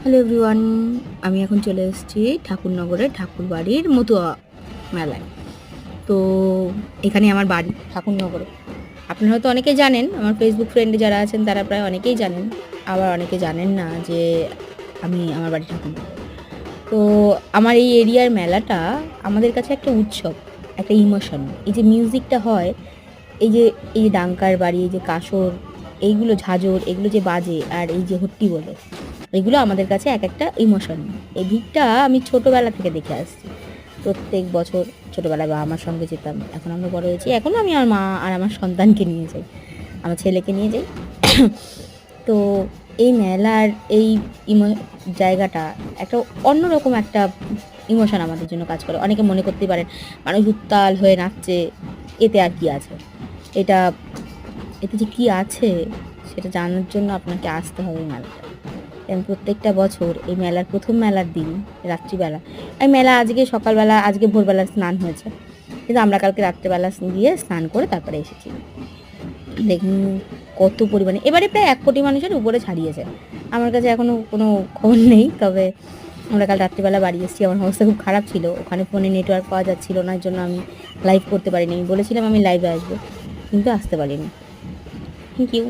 Hello everyone, আমি এখন চলে এসেছি ঠাকুরনগরের ঠাকুরবাড়ির মতুয়া মেলায়। তো এখানে আমার বাড়ি ঠাকুরনগরে। আপনারা হয়তো অনেকেই জানেন, আমার ফেসবুক ফ্রেন্ডে যারা আছেন তারা প্রায় অনেকেই জানেন, আবার অনেকে জানেন না যে আমার বাড়ি ঠাকুরনগর। তো আমার এই এরিয়ার মেলাটা আমাদের কাছে একটা উৎসব, একটা ইমোশন। এই যে মিউজিকটা হয়, এই যে ডাঙ্কার বাড়ি, এই যে কাসর, এইগুলো ঝাঁঝর, এগুলো যে বাজে, আর এই যে হট্টি বলে, এগুলো আমাদের কাছে এক একটা ইমোশন। এই ভিড়টা আমি ছোটোবেলা থেকে দেখে আসছি। প্রত্যেক বছর ছোটোবেলায় বাবা আমার সঙ্গে যেতাম। এখন আমরা বড় হয়েছি, এখনও আমি আমার মা আর আমার সন্তানকে নিয়ে যাই, আমার ছেলেকে নিয়ে যাই। তো এই মেলার এই জায়গাটা একটা অন্যরকম একটা ইমোশন আমাদের জন্য কাজ করে। অনেকে মনে করতেই পারেন মানুষ উত্তাল হয়ে নাচছে, এতে আর কি আছে, এটা এতে যে কী আছে সেটা জানার জন্য আপনাকে আসতে হবে এই মেলাটা। এবং প্রত্যেকটা বছর এই মেলার প্রথম মেলার দিন রাত্রিবেলা, এই মেলা আজকে সকালবেলা, আজকে ভোরবেলা স্নান হয়েছে, কিন্তু আমরা কালকে রাত্রিবেলা গিয়ে স্নান করে তারপরে এসেছি। দেখুন কত পরিমাণে, এবারে প্রায় 1 কোটি মানুষের উপরে ছাড়িয়েছে। আমার কাছে এখনও কোনো খবর নেই, তবে আমরা কাল রাত্রিবেলা বাড়ি এসেছি। আমার অবস্থা খুব খারাপ ছিল, ওখানে ফোনে নেটওয়ার্ক পাওয়া যাচ্ছিল না, জন্য আমি লাইভ করতে পারিনি। আমি বলেছিলাম আমি লাইভে আসবো, কিন্তু আসতে পারিনি। Thank you.